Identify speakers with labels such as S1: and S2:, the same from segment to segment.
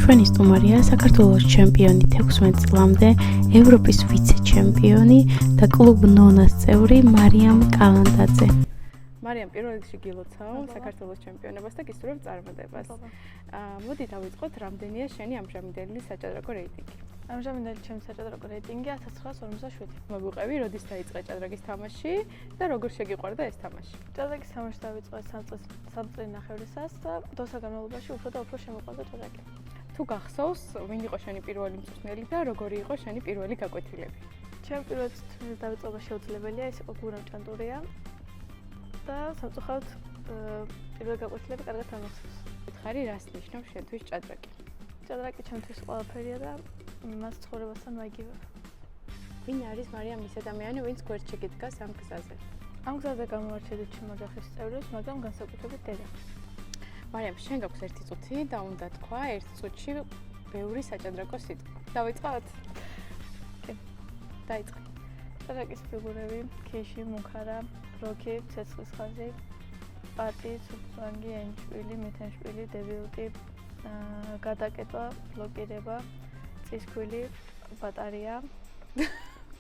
S1: ჩვენი სტუმარია საქართველოს ჩემპიონი 16 წლამდე, ევროპის ვიცე-ჩემპიონი და კლუბ ნონას წევრი მარიამ კალანდაძე.
S2: მარიამ, პირველ რიგში გილოცავ საქართველოს ჩემპიონობას და გისურვებ წარმატებას. მოდი დავიწყოთ, რამდენია შენი ამჟამინდელი საჭადრაკო რეიტინგი?
S3: ამჟამინდელი ჩემი საჭადრაკო რეიტინგი 1947.
S2: მოგვიყევი, როდის დაიწყე ჭადრაკის თამაში და როგორ შეგიყვარდა ეს თამაში?
S3: ჭადრაკის თამაში დავიწყე 3 წელი ნახევრისას და დროთა განმავლობაში უფრო და უფრო შემოყვარდა ჭადრაკი.
S2: თუ გახსოვს, ვინ იყო შენი პირველი მწვრთნელი და როგორი იყო შენი პირველი გაკვეთილები?
S3: ჩემი პირველი მწვრთნელის დავიწყება შეუძლებელია, ეს იყო გურამ ჭანტურია და სამწუხაროდ პირველი გაკვეთილები კარგად არ მახსოვს.
S2: ხარი რას ნიშნავს შენთვის ჭადრაკი?
S3: ჭადრაკი ჩემთვის ყველაფერია და მას ცხოვრებასთან მაიგივებ.
S2: ვინ არის მარიამ ის ადამიანი, ვინც გვერდში გიდგას ამ გზაზე?
S3: ამ გზაზე გამოვარჩევით ჩემი ოჯახის წევრებს, მაგრამ განსაკუთრებით დედა.
S2: მარიამ, შენ გაქვს ერთი წუთი და უნდა თქვა ერთ წუთში ბევრი საჭადრაკო სიტყვა. დავიწყოთ?
S3: კი.
S2: დაიწყე.
S3: ჭადრაკის ფიგურები: ქიში, მუქარა, როქი, ცეცხლის ხაზი, პატი, სუფრანგი, ენჩვილი, მეთენშვილი, დებილტი, გადაკეტვა, ბლოკირება, წისქვილი, ბატარია.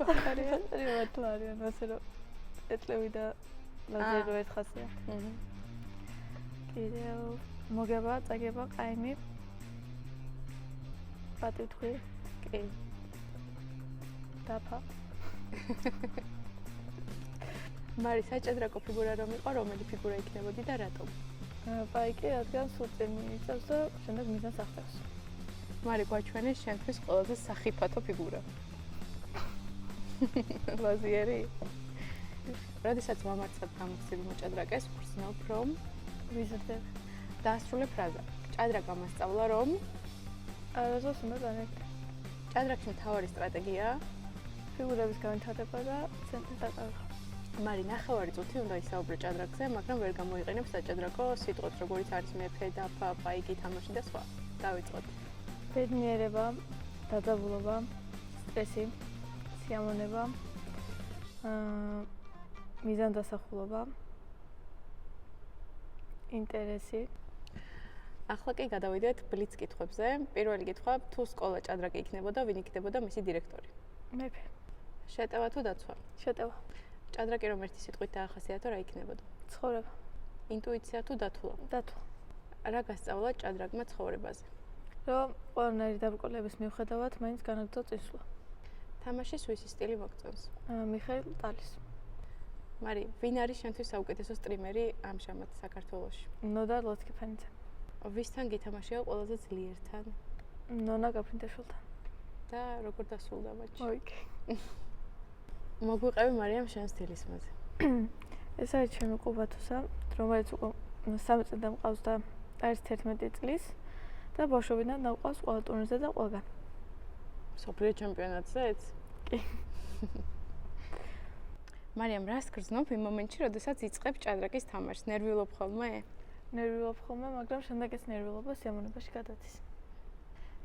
S3: ბატარია, რევატო არიან, ასე რომ ეტლევი და ლაზერო ერთხასია. კიდევ მოგება, წაგება, ყაიმი, პატიტხვი, კი. დაფა.
S2: მარი, საჭადრაკო ფიგურა რომ იყო, რომელი ფიგურა იქნებოდი და რატომ?
S3: პაიკი, რადგან სულ წინ მიიწევს და შემდეგ მიზანს ახდენს.
S2: მარი, გვაჩვენე შენთვის ყველაზე სახიფათო ფიგურა. ლაზიერი. როდესაც ვამარცხებ გამოცდილ მოჭადრაკეს, ვხსნელებ რომ
S3: ვიზრდებ.
S2: დაასრულე ფრაზა. ჭადრაკა მასწავლა რომ
S3: არასდროს უნდა განეკრა.
S2: ჭადრაკში მთავარი სტრატეგია
S3: ფიგურების განვითარება და ცენტრის დაკარგვა.
S2: მარი, ნახევარი წუთი უნდა ისაუბრე ჭადრაკზე, მაგრამ ვერ გამოიყენებ საჭადრაკო სიტყვებს, როგორიც არის მეფე, დაფა, პაიკი, თამაში და სხვა. დავიწყოთ.
S3: ბედნიერება, დაძაბულობა, სტრესი, სიამოვნება, მიზანდასახულობა, ინტერესი.
S2: ახლა კი გადავიდეთ ბლიც კითხვებზე. პირველი კითხვა, თუ სკოლა ჭადრაკი იქნებოდა, ვინ იქნებოდა მისი დირექტორი?
S3: მეფე.
S2: შეტევა თუ დაცვა?
S3: შეტევა.
S2: ჭადრაკი რომ ერთი სიტყვით დაახასიათო, რა იქნებოდა?
S3: ცხოვრება.
S2: ინტუიცია თუ დათვლა?
S3: დათვლა.
S2: რა გასწავლა ჭადრაკმა ცხოვრებაზე?
S3: რომ ყველანაირი დაბრკოლების მიუხედავად მაინც განაგრძო წინსვლა.
S2: თამაშის ვისი სტილი მოგწონს?
S3: მიხეილ ტალის.
S2: მარი, ვინ არის შენთვის საუკეთესო სტრიმერი ამჟამად საქართველოში?
S3: ნოდა ლოცკიფანიძე.
S2: ვისთან გითამაშია ყველაზე ძლიერთან?
S3: ნონა გაფრინდაშვილთან.
S2: და როგორ დასრულდა მატჩი?
S3: მოიგე.
S2: მოგვიყევი მარიამ შენ სტილის მოზე.
S3: ეს არის ჩემი ყუბათუსა, რომელიც უკვე 3 წელი მყავს და არის 11 წლის და ბავშვობიდან დავყავს ყველა ტურნირზე და ყველგან.
S2: მსოფლიო ჩემპიონატზეც?
S3: კი.
S2: მარიამ, რას გრძნობ იმ მომენტში, როდესაც იწყებ ჭადრაკის თამაშს? ნერვიულობ ხოლმე?
S3: ნერვიულობ ხოლმე, მაგრამ შემდეგ ეს ნერვიულობა სიამოვნებაში გადადის.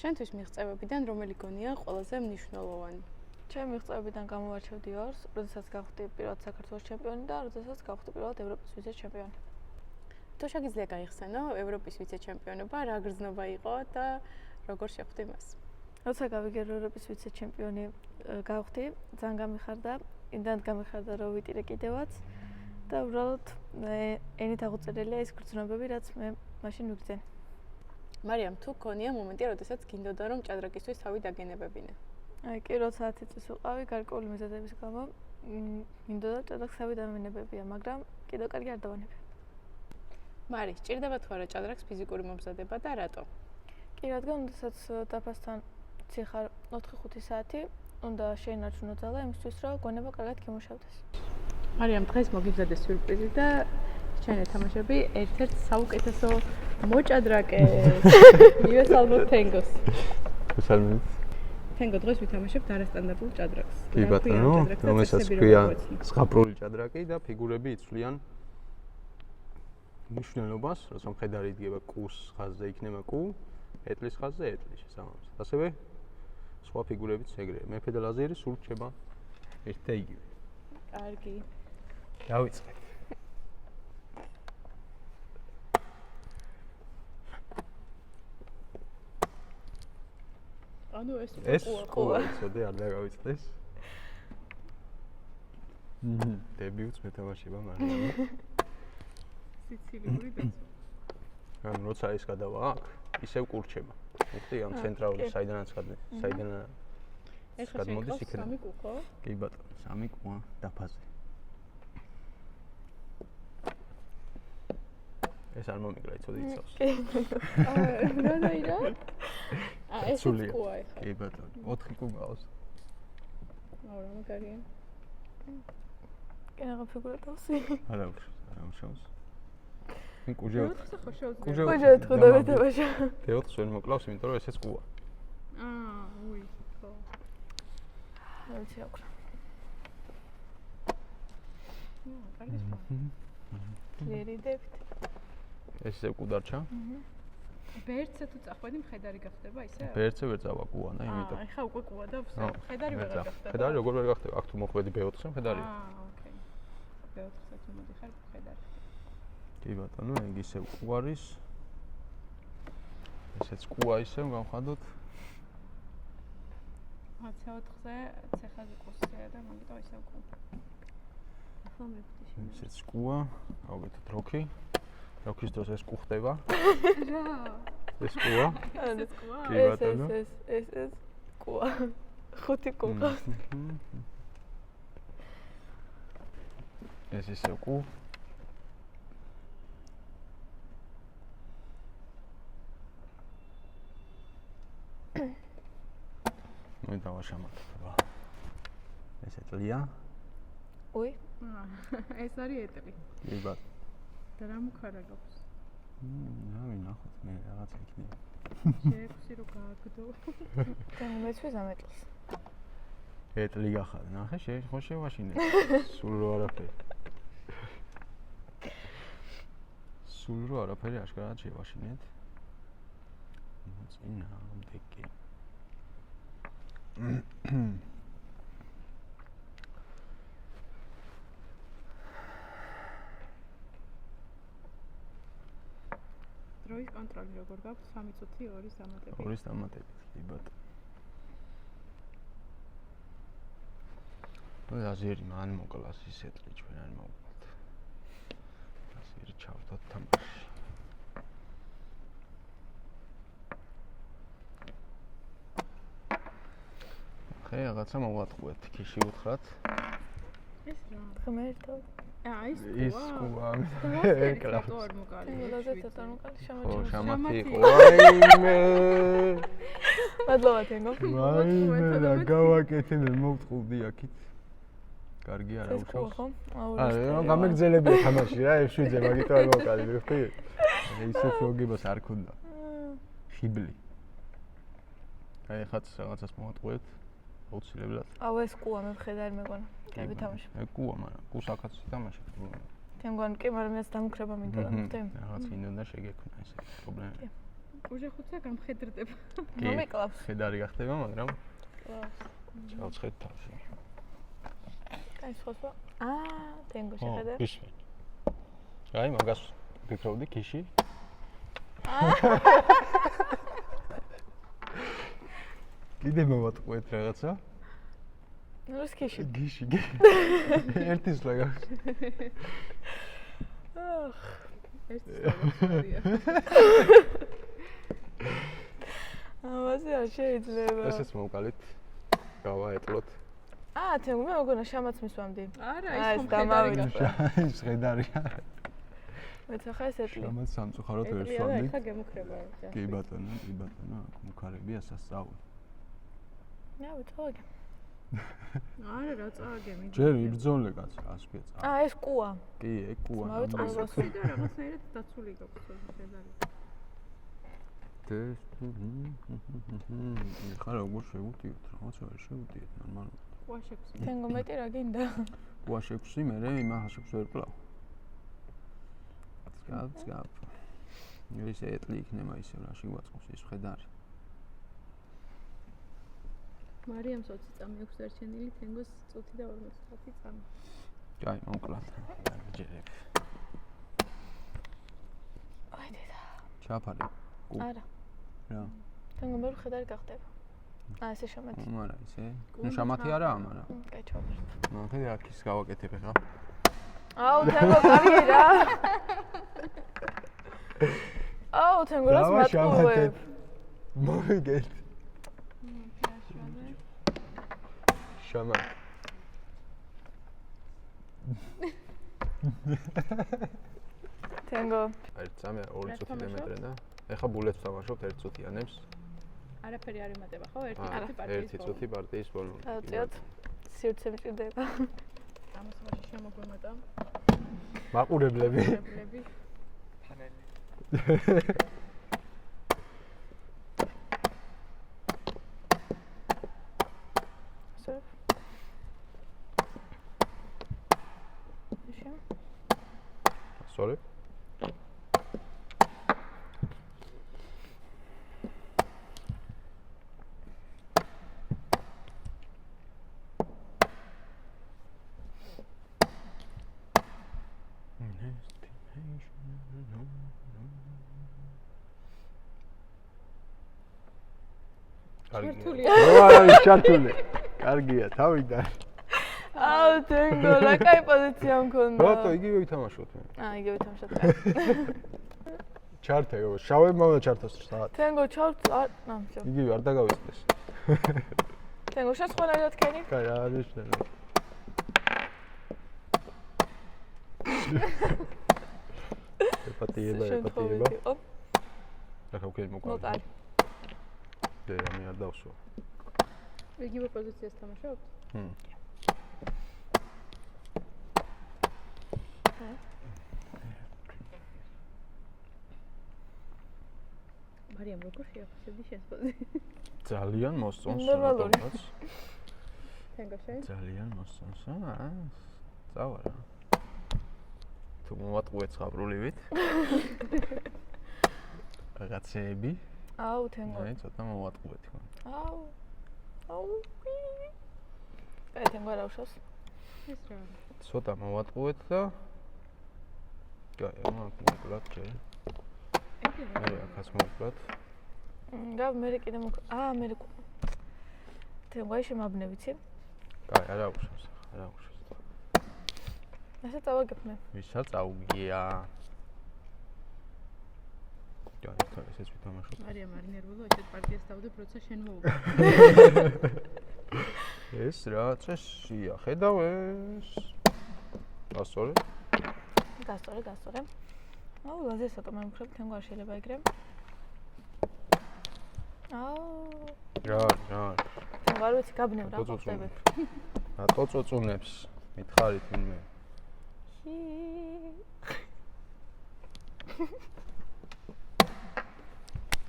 S2: შენთვის მიღწევებიდან რომელი გონია ყველაზე მნიშვნელოვანი?
S3: ჩემი მიღწევებიდან გამოვარჩევდი ორს, როდესაც გავხდი პირველად საქართველოს ჩემპიონი და როდესაც გავხდი პირველად ევროპის ვიცე-ჩემპიონი.
S2: თუ შეგიძლია გაიხსენო ევროპის ვიცე-ჩემპიონობა, რა გრძნობა იყო და როგორ შეხვდი მას?
S3: როცა გავიგე ევროპის ვიცე-ჩემპიონი გავხდი, ძალიან გამიხარდა, იმდანაც გამიხარდა, რომ ვიტირე კიდევაც და უბრალოდ ენით აღუწერელია ის გრძნობები, რაც მე მაშინ ვიგრძენი.
S2: მარიამ, თუ გქონია მომენტი, როდესაც გინდოდა რომ ჭადრაკისთვის თავი დაგენებებინე?
S3: კი, როცა 10 წლის ვიყავი, გარკვეული მიზეზების გამო მინდოდა ჭადრაკს თავი დამენებებია, მაგრამ კიდევ კარგი არ დავანებია.
S2: მარი, სჭირდება თუ არა ჭადრაკს ფიზიკური მომზადება და რატო?
S3: კი, რადგან როდესაც დაფასთან ციხარ 4-5 საათი უნდა შეინარჩუნო ძალა იმისთვის, რომ გონება კარგად გიმუშავდეს.
S2: მარიამ, დღეს მოგიზადეს სიურპრიზი და შენ ეთამაშები ერთ-ერთ საუკეთესო მოჭადრაკეს. მივესალმოთ თენგოს.
S4: მოგესალმებით.
S2: თენგო, დღეს ვითამაშებთ არასტანდარტულ ჭადრაკს.
S4: კი ბატონო, რომელსაც ქვია ზღაპრული ჭადრაკი და ფიგურები იცვლიან მნიშვნელობას, როცა მხედარი იდგება კუს ხაზზე იქნება კუ, ეტლის ხაზზე ეტლი შესაბამისად. ასევე სხვა ფიგურებიც ეგრეა. მეფე და ლაზიერი სულ რჩება ერთ და იგივე.
S2: კარგი.
S4: დავიწყეთ.
S2: ანუ ეს
S4: ეს ყუა იცოდი არ დაგავიწყდეს. დებიუტს მეთამაშება მარიამი.
S2: სიცილიური დაცვა.
S4: ანუ როცა ის გადავა აქ, ისევ კურჩება. ხუთი ამ ცენტრალური საიდანაც
S2: ეხლა
S4: გადმოდის იქიდან.
S2: სამი კუ ხო?
S4: კი ბატონო, სამი ყუა დაფაზე. ეს არ მომიგრა იცოდი იცავს.
S2: რა? ეს კუა ეხლა.
S4: კი ბატონო, 4 კუ გავს.
S2: რა მაგარია.
S3: კი რაღაც ფიგურა დავსი.
S4: არა უშავს. მე კუჟე
S2: ხო შევძლებთ.
S3: კუჟე თხოდა მეთამაშა.
S4: დეოთხს ვერ მოკლავს, იმიტომ რომ ესეც ყუა.
S2: უი, ხო.
S3: ვიცი აქვს. ლერიდებით.
S4: ეს ისევ კუ დარჩა?
S2: ბერცე თუ წახვედი მხედარი გახდება ისე?
S4: ბერცე ვერ წავა კუა და იმიტომ.
S2: ეხა უკვე კუა და მხედარი ვერ გახდება.
S4: მხედარი როგორ ვერ გახდება? აქ თუ მოხვედი B4-ზე მხედარია.
S2: ოკეი. B4-ზე თუ მოდიხარ მხედარი.
S4: კი ბატონო, ეგ ისევ კუ არის. ესეც კუა ისევ გავხადოთ.
S2: C4-ზე ცეხაზე კუსია და მაგიტომ ისევ კუ. ახლა მივხვდი შენ.
S4: ესეც კუა, გავგეთოთ როქი. როქის დროს ეს კუ ხდება.
S2: რა?
S4: ეს კუა?
S2: ეს კუა?
S4: კი ბატონო.
S3: ეს კუა. ხუთი კუ ყავს.
S4: ეს ისევ კუ. მე დავაშამატებ. ეს ეტლია.
S3: უი.
S2: ეს არის ეტლი.
S4: კი ბატონო.
S2: და რა მუქარა გაქვს?
S4: რა ვინახოთ მე რაღაც იქნება.
S2: შეექვსი რო გააგდო.
S3: და მეცვის ამეტლს.
S4: ეტლი გახარ, ნახე ხო შევაშინე. სულ რო არაფერი. სულ რო არაფერი აშკარად შევაშინეთ. წინა ამდეგი. დროის კონტროლი როგორ გაქვს? 3 წუთი 2 დამატებით. 2 დამატებით, კი ბატონო. ლაზერი მან მოკლას ის ეტლი ჩვენ არ მოვკლათ. ლაზერი ჩავდოთ თამაში. ხე რაღაცა მოვატყუეთ, ქიში უთხრათ.
S2: ეს რა?
S3: ღმერთო.
S2: ის
S4: კუა.
S2: ეკლავს. არ მოკალი.
S4: ხო, შამათი იყო. აიმე.
S3: მადლობა თენგო.
S4: აიმე, რა გავაკეთე მე მოვწყულდი აქით. კარგი არა უშავს. არა, გამეგზელებია თამაში რა, F7-ზე მაგითო არ მოვკალი, ხი? ისე ფოგებას არ ქონდა. ხიბლი. აი ხაც რაღაცას მოვატყუეთ. აუცილებლად.
S3: აუ ეს კუა მე მხედარი მეგონა. კები თამაში.
S4: ეგ კუა, მაგრამ კუსაკაც თამაშობ.
S3: თენგონ კი, მაგრამ მეც დამქრება მინდა და მოვდე.
S4: რაღაც ინდონდა შეგექმნა ესე პრობლემა.
S2: კუჟე ხუთზე გამხედრდება.
S3: მომიკლავს.
S4: ხედარი გახდება, მაგრამ ჩავცხეთ თავში.
S3: აი სხვა. თენგო შეხედე.
S4: ისე. აი მაგას ვფიქრობდი ქიში. კიდე მოვატყუეთ რაღაცა.
S3: ნუ სკიში.
S4: გიში. ერთის ლაგავს.
S2: ეს სწორია.
S3: ამაზე არ შეიძლება.
S4: ესეც მოვკალით. გავაეტლოთ.
S3: თენგო მე მეგონა შამაც მისვამდი.
S2: არა,
S3: ეს დამავიდა.
S4: ის ხედარია.
S3: მეც ახლა ეს ეტლი.
S4: შამაც სამწუხაროდ ვერ
S2: ეტლია და
S4: სვამდი.
S2: ეხლა გემუქრება.
S4: კი ბატონო, აქ მუქარებია სასწაული.
S3: ვიწოვე.
S2: არა, რა წააგემი.
S4: ჯერ იბრძოლე კაცი, ასვია წა.
S3: ეს კუა.
S4: კი, ეგ კუა.
S2: ასვი და რაღაცნაირად დაცული გაქვს ხედარი.
S4: ხა როგორ შევუტიოთ, რაღაცა ვერ შევუტიეთ, ნორმალურად.
S2: კუა 6.
S3: თენგო მეტი რა გინდა?
S4: კუა 6, მე იმას 6 ვერ კლავ. სკაპ. ისე ეტლი იქნება ისე რაში ვაწყობს ის ხედარი.
S2: მარიამს 20 წამი აქვს დარჩენილი, თენგოს წუთი და 50 წამი.
S4: აი, მოკლათ. ჯერებ.
S3: აი და.
S4: ჩაფარი.
S3: არა.
S4: რა.
S3: თენგო მე ხედარი გახდება. ესე შამათი.
S4: არა, ისე. ნუ შამათი არაა, მაგრამ.
S3: კაი, ჩავაბერთ.
S4: ნახე, აქ ის გავაკეთებ ახლა.
S3: აუ, თენგო კარგი რა. აუ, თენგო რას მატყუებ.
S4: მოვიგეთ. შამათი.
S3: თენგო.
S4: აი, წამე 2 წუთი დემეტრე და ეხა ბულეთს თამაშობთ 1 წუთიანებს.
S2: არაფერი არ იმატება ხო? 1 წუთი პარტიის
S4: 1 წუთი პარტიის ბოლო.
S3: დავწიოთ. სივრცე მჭირდება.
S2: ამას მაშინ შემოგვემატა.
S4: მაყურებლები.
S2: ფანელი.
S4: Sorry.
S2: ჩართულია.
S4: ჩართული. კარგია, თავიდან.
S3: აუ, თენგო, რა კაი პოზიცია მქონდა.
S4: რატო იგივე ვითამაშოთ მე?
S3: იგივე თამაშობ.
S4: ჩართე, შავებმა უნდა ჩართოს საათ.
S3: თენგო, ჩავწ არ, ნამშო.
S4: იგივე არ დაგავიწყდეს.
S3: თენგო, შენ სხვანაირად ქენი?
S4: კაი, არ ნიშნავს. epatieba. რა ხავკენ მოკლა.
S3: მოკალი.
S4: მე არ დავსვა.
S2: იგივე პოზიციას თამაშობთ? მარიამ, როგორ შეახსენდი შენს პოზიციას?
S4: ძალიან მოსწონს
S3: ნორმალური.
S2: თენგო შენ?
S4: ძალიან მოსწონს. წავა რა. თუ მოვატყუეთ ხაბრულივით. რაღაცეები.
S3: აუ, თენგო.
S4: აი, ცოტა მოვატყუეთ ხო.
S3: აუ. აუ. აი, თენგო რა უშავს?
S2: ეს რა?
S4: ცოტა მოვატყუეთ და კაი, მოკლათ ჯერ. მე ახაც მოკლათ.
S3: რა მე კიდე მე თენგო აი შემაბნე ვიცი?
S4: კაი, არა უშავს.
S3: ასე წავაგებ მე.
S4: ვისა წაუგია. კაი, ესეც ვითამაშობ.
S2: მარიამ არ ნერვულო, ესეთ პარტიას დავდებ, როცა შენ მოუგე.
S4: ეს რა წესია, ხედავ ეს. გასწორე. აუ,
S3: ლაზესატო მე მხრებ, თენგო არ შეიძლება იგრე. აუ.
S4: რა.
S3: თენგო არ ვიცი, გაბნევ რა ხდება.
S4: რატო წოწუნებს? მითხარით ვინმე.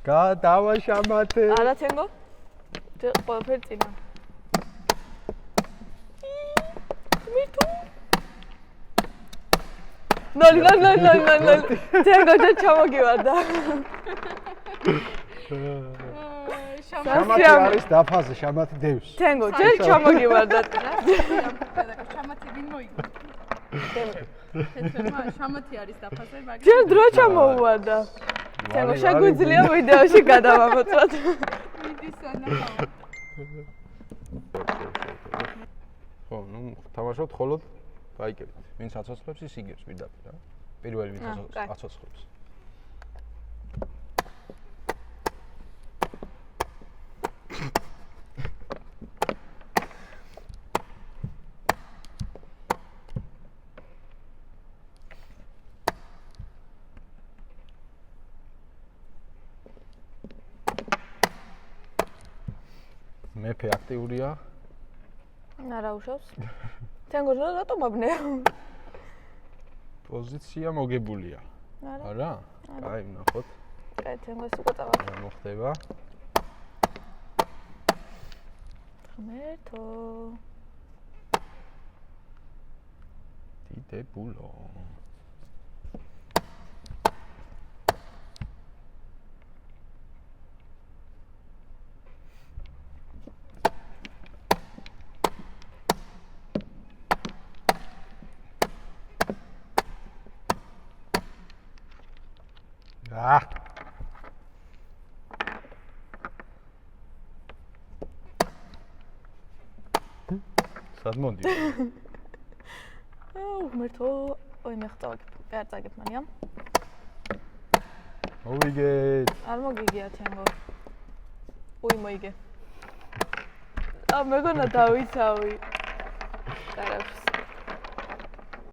S4: გადავა შამათე.
S3: არა თენგო? ყველაფერი წინა. მითუ. ნოლ. თენგო და ჩამოგივარდა.
S4: შამათი არის დაფაზე, შამათი დევს.
S3: თენგო, ჯერ ჩამოგივარდა.
S2: შამათი ვინ მოიგო? თეთრმა შამათი არის დაფაზე, მაგრამ
S3: ჯერ დრო ჩამოუვარდა. თენგო, შეგვიძლია ვიდეოში გადავამოწმოთ.
S2: მიდი სანახავ.
S4: ხო, ნუ თამაშობთ ხოლოდ გაიგებთ. ვინც აცოცხლებს ის იგებს პირდაპირ რა. პირველი ვინც აცოცხლებს. მეფე აქტიურია.
S3: არა უშავს. თენგო რატომ აბნე?
S4: პოზიცია მოგებულია. არა? კაი, ნახოთ.
S3: კაი, თენგო ის უკვე წავა.
S4: რა მოხდება?
S3: ღმერთო.
S4: დიდებულო. სად მოდი?
S3: ღმერთო, ой, მე ხწავაგებ. არ წაგებ მანია.
S4: მოვიგეთ.
S3: არ მოგიგია თანგო. ой, მოიგე. მეგონა დავიცავი. კარავს.